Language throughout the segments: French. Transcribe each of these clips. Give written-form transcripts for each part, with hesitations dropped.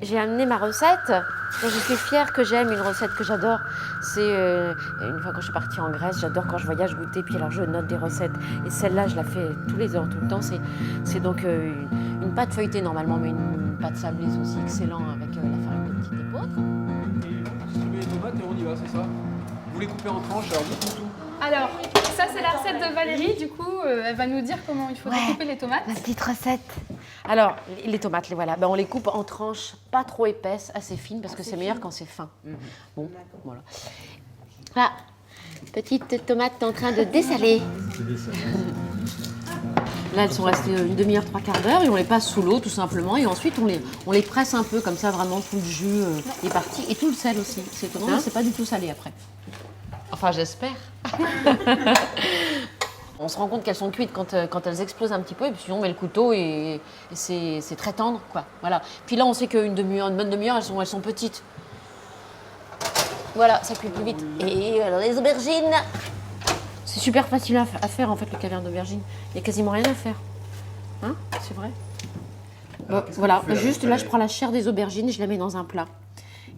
J'ai amené ma recette. Je suis fière que j'aime une recette que j'adore. C'est une fois quand je suis partie en Grèce, j'adore quand je voyage goûter. Puis alors je note des recettes. Et celle-là, je la fais tous les ans, tout le temps. C'est donc une pâte feuilletée normalement, mais une pâte sablée, c'est aussi excellent avec la farine de petite épeautre. Et on met les tomates et on y va, c'est ça? Vous les coupez en tranches, alors dites-nous tout. Alors, ça c'est la recette de Valérie, du coup, elle va nous dire comment il faut découper les tomates. La petite recette. Alors, les tomates, les voilà. Ben, on les coupe en tranches pas trop épaisses, assez fines, parce que c'est meilleur quand c'est fin. Bon, voilà. Là, petite tomate en train de dessaler. Là, elles sont restées une demi-heure, trois quarts d'heure, et on les passe sous l'eau, tout simplement. Et ensuite, on les presse un peu, comme ça, vraiment, tout le jus est parti. Et tout le sel aussi. C'est étonnant, mais c'est pas du tout salé après. Enfin, j'espère. On se rend compte qu'elles sont cuites quand elles explosent un petit peu, et puis sinon on met le couteau et c'est très tendre, quoi. Voilà. Puis là, on sait qu'une bonne demi-heure, elles sont petites. Voilà, ça cuit plus vite. Et alors les aubergines, c'est super facile à faire en fait le caviar d'aubergine. Il n'y a quasiment rien à faire. Hein? C'est vrai. Voilà, juste là, je prends la chair des aubergines et je la mets dans un plat.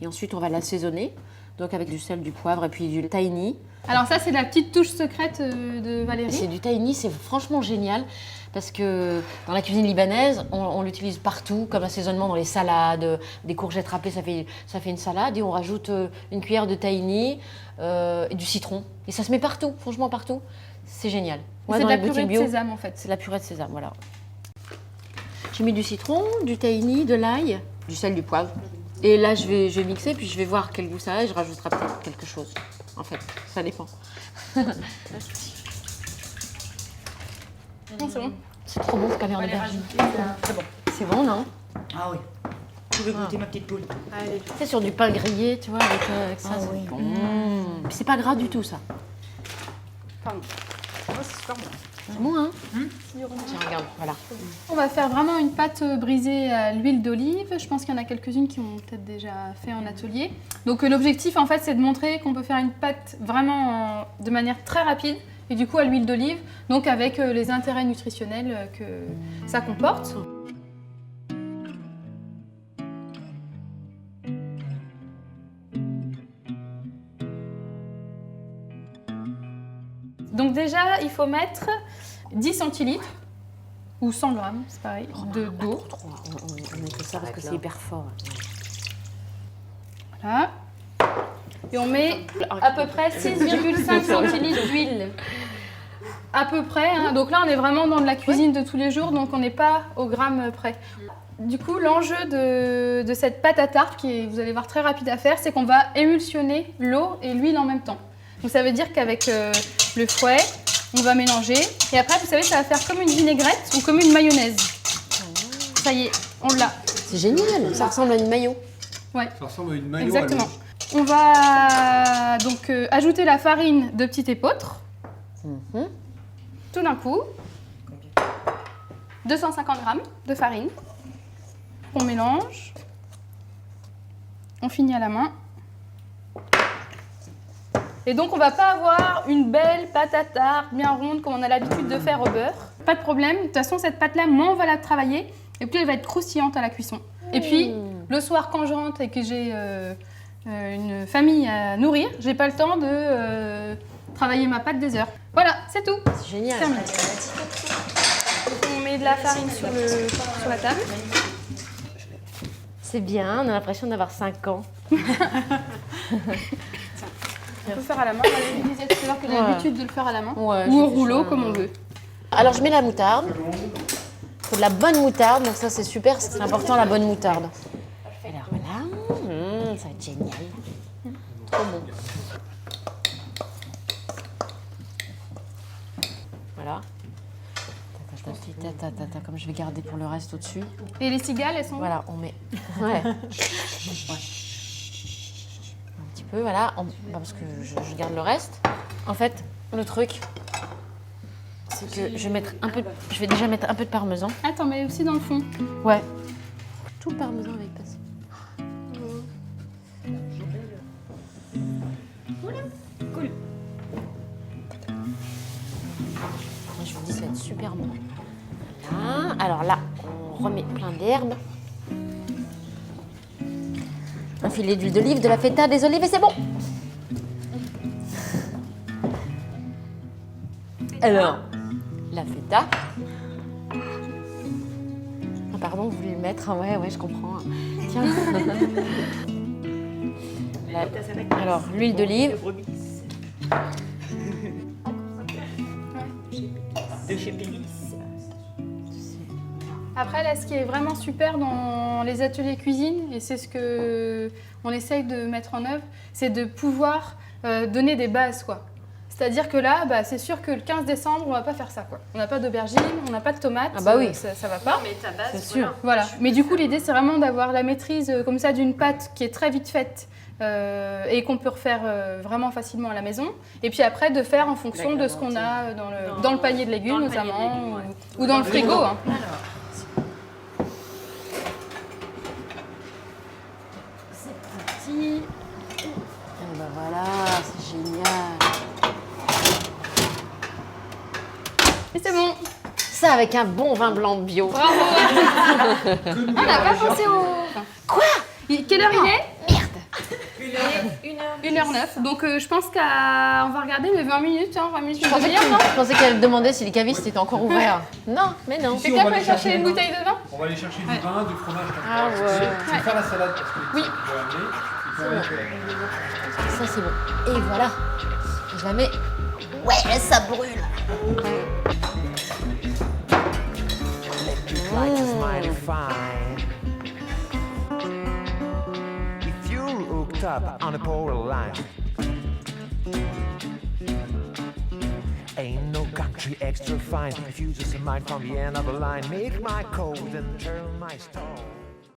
Et ensuite, on va l'assaisonner. Donc avec du sel, du poivre et puis du tahini. Alors ça, c'est la petite touche secrète de Valérie. C'est du tahini, c'est franchement génial parce que dans la cuisine libanaise, on l'utilise partout comme assaisonnement dans les salades, des courgettes râpées, ça fait une salade et on rajoute une cuillère de tahini et du citron. Et ça se met partout, franchement partout. C'est génial. C'est de la purée de sésame en fait. C'est la purée de sésame, voilà. J'ai mis du citron, du tahini, de l'ail, du sel, du poivre. Et là, je vais mixer, puis je vais voir quel goût ça a et je rajouterai peut-être quelque chose. En fait, ça dépend. Non, c'est bon. C'est trop bon ce caviar d'aubergine. C'est bon. C'est bon, non? Ah oui. Je vais goûter ma petite poule. Allez. C'est sur du pain grillé, tu vois, avec ça. Ah c'est oui. bon. Puis c'est pas gras du tout, ça. Pardon. Oh, c'est super bon. C'est bon, hein? Tiens, regarde, voilà. On va faire vraiment une pâte brisée à l'huile d'olive. Je pense qu'il y en a quelques-unes qui ont peut-être déjà fait en atelier. Donc l'objectif, en fait, c'est de montrer qu'on peut faire une pâte vraiment de manière très rapide et du coup à l'huile d'olive, donc avec les intérêts nutritionnels que ça comporte. Donc déjà, il faut mettre 10 centilitres ou 100 grammes, c'est pareil, d'eau. Trop. On met que ça parce que c'est hyper fort. Voilà. Et on met à peu près 6,5 centilitres d'huile. À peu près. Hein. Donc là, on est vraiment dans de la cuisine de tous les jours, donc on n'est pas au gramme près. Du coup, l'enjeu de cette pâte à tarte, qui est, vous allez voir, très rapide à faire, c'est qu'on va émulsionner l'eau et l'huile en même temps. Donc ça veut dire qu'avec le fouet, on va mélanger. Et après, vous savez, ça va faire comme une vinaigrette ou comme une mayonnaise. Ça y est, on l'a. C'est génial, ça ressemble à une mayo. Ouais. Ça ressemble à une mayo. Exactement. On va donc ajouter la farine de petite épeautre. Tout d'un coup. 250 grammes de farine. On mélange. On finit à la main. Et donc, on ne va pas avoir une belle pâte à tarte bien ronde comme on a l'habitude de faire au beurre. Pas de problème. De toute façon, cette pâte-là, moins on va la travailler, et plus elle va être croustillante à la cuisson. Et puis, le soir, quand je rentre et que j'ai une famille à nourrir, j'ai pas le temps de travailler ma pâte des heures. Voilà, c'est tout. C'est génial. Terminé. On met de la farine sur la table. C'est bien, on a l'impression d'avoir 5 ans. On peut faire à la main. Je disais tout à l'heure que j'ai l'habitude de le faire à la main. Ouais, Ou au rouleau, comme on veut. Alors, je mets la moutarde. Il faut de la bonne moutarde, donc ça, c'est super. C'est important, la bonne moutarde. Alors, voilà. Ça va être génial. Trop bon. Voilà. Comme je vais garder pour le reste au-dessus. Et les cigales, elles sont... Voilà, on met... Ouais. Un petit peu, voilà. Parce que je garde le reste. En fait, le truc, c'est que je vais déjà mettre un peu de parmesan. Attends, mais aussi dans le fond. Ouais. Tout le parmesan avec passé. Cool. Je vous dis, ça va être super bon. Voilà. Alors là, on remet plein d'herbes. Un filet d'huile d'olive, de la feta, des olives et c'est bon. Alors, la feta. Ah, pardon, vous voulez le mettre? Ouais, je comprends. Tiens. Alors, l'huile d'olive. De chez Pélis. Après, là, ce qui est vraiment super dans les ateliers cuisine, et c'est ce que on essaye de mettre en œuvre, c'est de pouvoir donner des bases, quoi. C'est-à-dire que là, bah, c'est sûr que le 15 décembre, on va pas faire ça, quoi. On n'a pas d'aubergine, on n'a pas de tomates, Ah bah oui. Ça va pas. Mais ta base, C'est sûr. Voilà. Mais du coup, l'idée, c'est vraiment d'avoir la maîtrise comme ça d'une pâte qui est très vite faite et qu'on peut refaire vraiment facilement à la maison. Et puis après, de faire en fonction de ce qu'on a dans le panier de légumes, dans le panier de notamment, légumes, ouais. ou dans le frigo. Hein. Petit. Et ben voilà, c'est génial. Et c'est bon. Ça avec un bon vin blanc bio. Bravo. On n'a pas pensé au... Quoi? Quelle heure il est? Merde. 1h09. Donc je pense qu'on va regarder les 20 minutes. Hein, 20 minutes Je pensais non qu'elle demandait si les cavistes étaient encore ouverts. Non, mais non. Si, Quelqu'un on va peut aller aller chercher chercher une du bouteille de vin? On va aller chercher du vin, du fromage. Ah ouais. Je vais faire la salade parce que Oui. je vais amener. Et puis on va aller- Ça c'est bon. Et voilà. Je la mets. Ouais, ça brûle. Light is mighty fine. If you're hooked up on a power line, ain't no country extra fine. If you just a mind from the end of the line, make my code and turn my stone.